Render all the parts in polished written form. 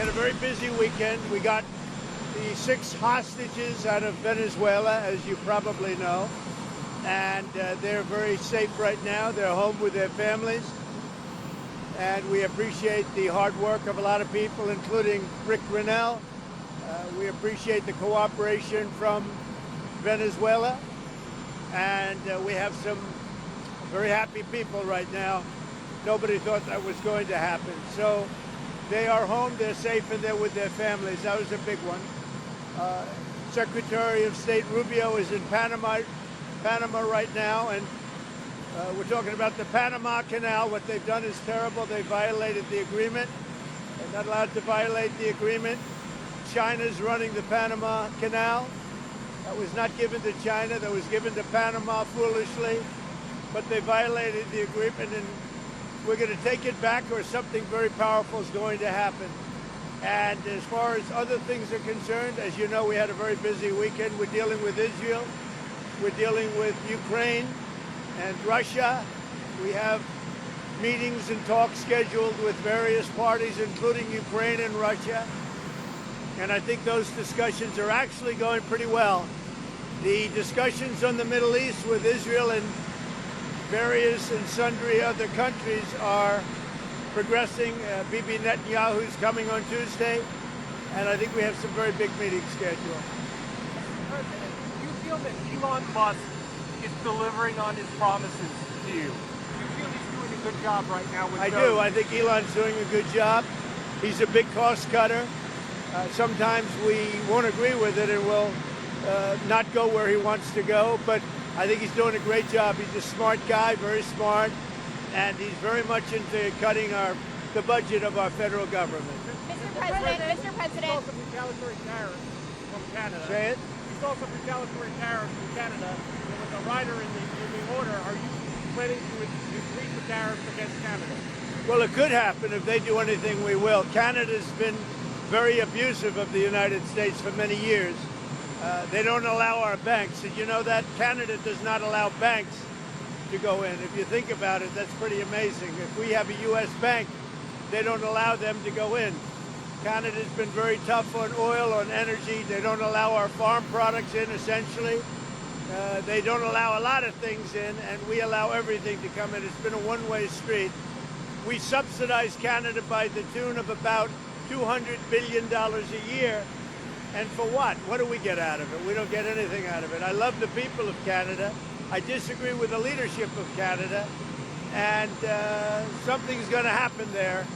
had a very busy weekend. We got the 6 hostages out of Venezuela, as you probably know, and they're very safe right now. They're home with their families, and we appreciate the hard work of a lot of people, including Rick Grinnell. We appreciate the cooperation from Venezuela, and we have some very happy people right now. Nobody thought that was going to happen. So they are home, they're safe, and they're with their families. That was a big one. Secretary of State Rubio is in Panama right now, and we're talking about the Panama Canal. What they've done is terrible. They violated the agreement. They're not allowed to violate the agreement. China's running the Panama Canal. That was not given to China. That was given to Panama foolishly. But they violated the agreement, and we're going to take it back, or something very powerful is going to happen. And as far as other things are concerned, as you know, we had a very busy weekend. We're dealing with Israel. We're dealing with Ukraine and Russia. We have meetings and talks scheduled with various parties, including Ukraine and Russia. And I think those discussions are actually going pretty well. The discussions on the Middle East with Israel and various and sundry other countries are progressing. Bibi Netanyahu's coming on Tuesday, and I think we have some very big meetings scheduled. Mr. President, do you feel that Elon Musk is delivering on his promises to you? Do you feel he's doing a good job right now with I drones? do. I think Elon's doing a good job. He's a big cost cutter. Sometimes we won't agree with it and will not go where he wants to go, but I think he's doing a great job. He's a smart guy, very smart, and he's very much into cutting the budget of our federal government. Mr. President. We saw some retaliatory tariffs from Canada. Say it? We saw some retaliatory tariffs from Canada. There was a rider in the order. Are you planning to increase the tariffs against Canada? Well, it could happen. If they do anything, we will. Canada's been very abusive of the United States for many years. They don't allow our banks. Did you know that? Canada does not allow banks to go in. If you think about it, that's pretty amazing. If we have a U.S. bank, they don't allow them to go in. Canada's been very tough on oil, on energy. They don't allow our farm products in, essentially. They don't allow a lot of things in, and we allow everything to come in. It's been a one-way street. We subsidize Canada by the tune of about $200 billion a year. And for what? What do we get out of it? We don't get anything out of it. I love the people of Canada. I disagree with the leadership of Canada. And something's going to happen there.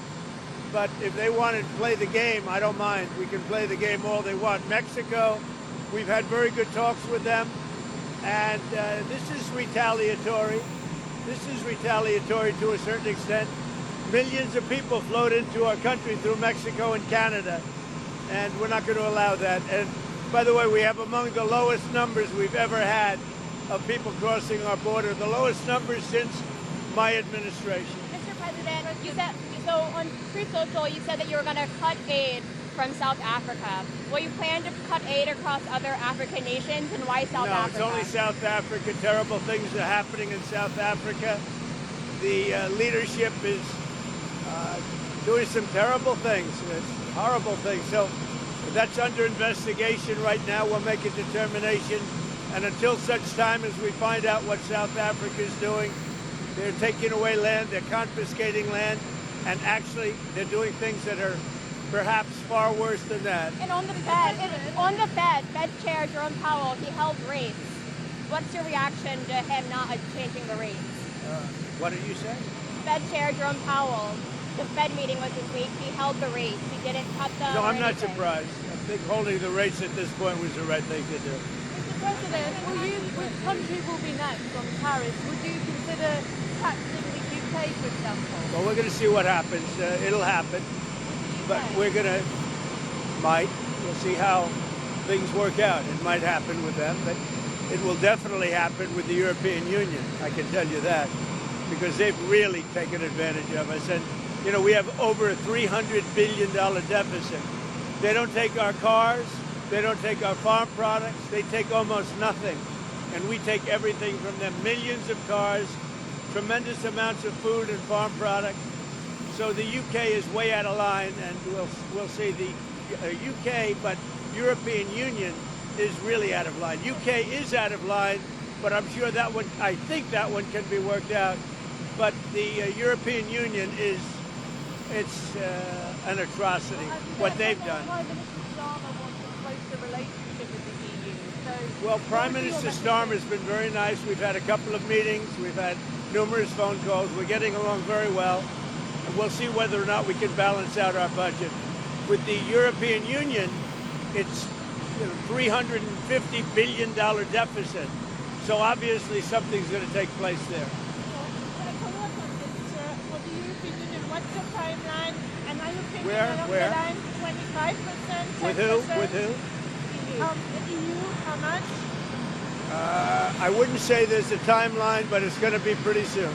But if they want to play the game, I don't mind. We can play the game all they want. Mexico, we've had very good talks with them. And this is retaliatory. This is retaliatory to a certain extent. Millions of people flowed into our country through Mexico and Canada, and we're not going to allow that. And by the way, we have among the lowest numbers we've ever had of people crossing our border, the lowest numbers since my administration. Mr. President, you said, so on Truth Social, you said that you were going to cut aid from South Africa. Will you plan to cut aid across other African nations, and why South Africa? No, it's only South Africa. Terrible things are happening in South Africa. The leadership is doing some terrible things, horrible things. So that's under investigation right now. We'll make a determination. And until such time as we find out what South Africa is doing, they're taking away land, they're confiscating land, and actually they're doing things that are perhaps far worse than that. And on the Fed Chair Jerome Powell, he held rates. What's your reaction to him not changing the rates? What did you say? Fed Chair Jerome Powell, the Fed meeting was this week. He held the rates. He didn't cut them. No, I'm not anything. surprised. I think holding the rates at this point was the right thing to do. Mr. President, which country will be next on tariffs? Would you consider taxing the UK, for example? Well, we're going to see what happens. It'll happen. But we're going to, we'll see how things work out. It might happen with them, but it will definitely happen with the European Union. I can tell you that, because they've really taken advantage of us. And, you know, we have over a $300 billion deficit. They don't take our cars. They don't take our farm products. They take almost nothing. And we take everything from them. Millions of cars, tremendous amounts of food and farm products. So the UK is way out of line, and we'll see the UK, but European Union is really out of line. UK is out of line, but I'm sure that one, I think that one can be worked out. But the European Union it's an atrocity, what they've done. Prime Minister Starmer wants a closer relationship with the EU. So Well, Prime what is your Minister message? Starmer has been very nice. We've had a couple of meetings. We've had numerous phone calls. We're getting along very well. And we'll see whether or not we can balance out our budget. With the European Union, it's $350 billion deficit. So obviously something's going to take place there. Follow up on this, for the European Union, what's the timeline? And are you thinking Where? along Where? the line 25%? With who? 10%? With who? The EU, how much? I wouldn't say there's a timeline, but it's going to be pretty soon.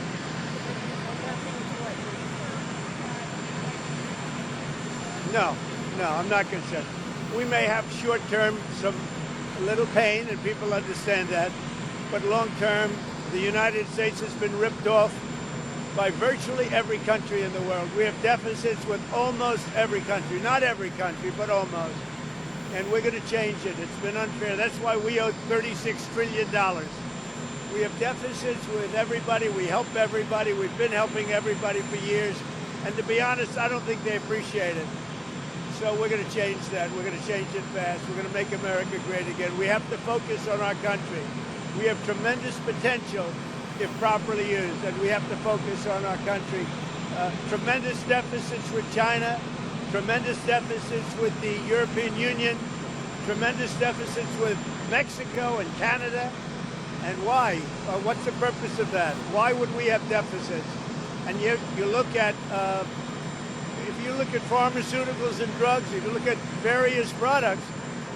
No, I'm not concerned. We may have short-term some little pain, and people understand that, but long-term, the United States has been ripped off by virtually every country in the world. We have deficits with almost every country, not every country, but almost. And we're going to change it. It's been unfair. That's why we owe $36 trillion. We have deficits with everybody. We help everybody. We've been helping everybody for years. And to be honest, I don't think they appreciate it. So we're going to change that. We're going to change it fast. We're going to make America great again. We have to focus on our country. We have tremendous potential if properly used, and we have to focus on our country. Tremendous deficits with China, tremendous deficits with the European Union, tremendous deficits with Mexico and Canada. And why? What's the purpose of that? Why would we have deficits? And you look at, if you look at pharmaceuticals and drugs, if you look at various products,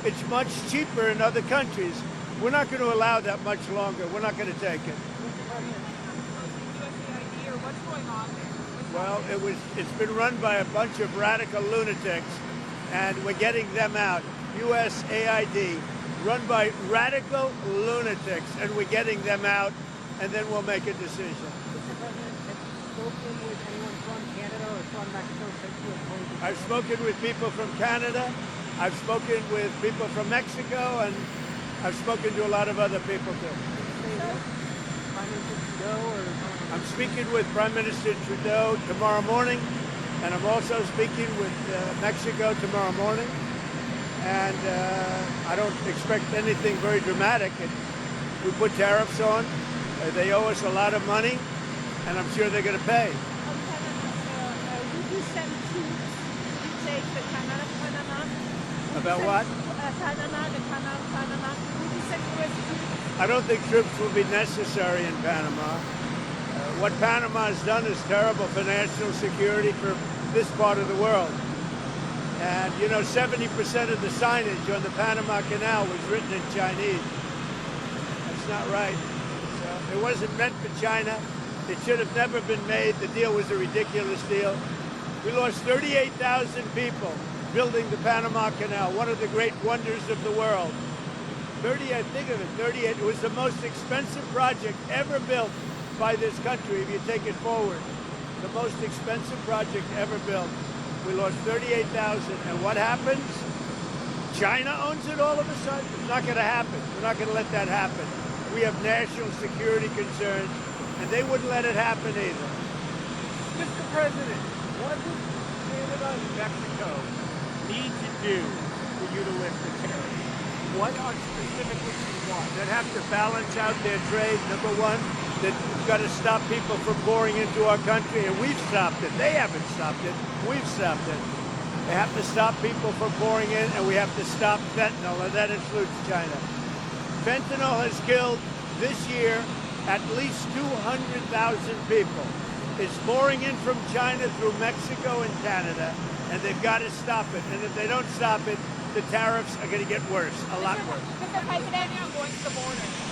it's much cheaper in other countries. We're not going to allow that much longer. We're not going to take it. Well, it's been run by a bunch of radical lunatics, and we're getting them out. USAID, run by radical lunatics, and we're getting them out, and then we'll make a decision. Mr. President, have you spoken with anyone from Canada or from Mexico since you appointed? I've spoken with people from Canada. I've spoken with people from Mexico, and I've spoken to a lot of other people too. Prime Minister Trudeau or? I'm speaking with Prime Minister Trudeau tomorrow morning, and I'm also speaking with Mexico tomorrow morning. And I don't expect anything very dramatic. We put tariffs on. They owe us a lot of money, and I'm sure they're going to pay. Would you send troops to take the canal of Panama? About what? Panama, the canal of Panama. Would you send US troops? I don't think troops will be necessary in Panama. What Panama has done is terrible for national security for this part of the world. And, 70% of the signage on the Panama Canal was written in Chinese. That's not right. So it wasn't meant for China. It should have never been made. The deal was a ridiculous deal. We lost 38,000 people building the Panama Canal, one of the great wonders of the world. 38, think of it, 38. It was the most expensive project ever built by this country, if you take it forward. The most expensive project ever built. We lost 38,000. And what happens? China owns it all of a sudden? It's not going to happen. We're not going to let that happen. We have national security concerns, and they wouldn't let it happen either. Mr. President, what does Canada and Mexico need to do for you to lift the tariffs? What specifically do you want? That have to balance out their trade, number one. That we've got to stop people from pouring into our country, and we've stopped it. They haven't stopped it. We've stopped it. They have to stop people from pouring in, and we have to stop fentanyl, and that includes China. Fentanyl has killed this year at least 200,000 people. It's pouring in from China through Mexico and Canada, and they've got to stop it. And if they don't stop it, the tariffs are going to get worse, a lot worse. Mr. President, Going to the border.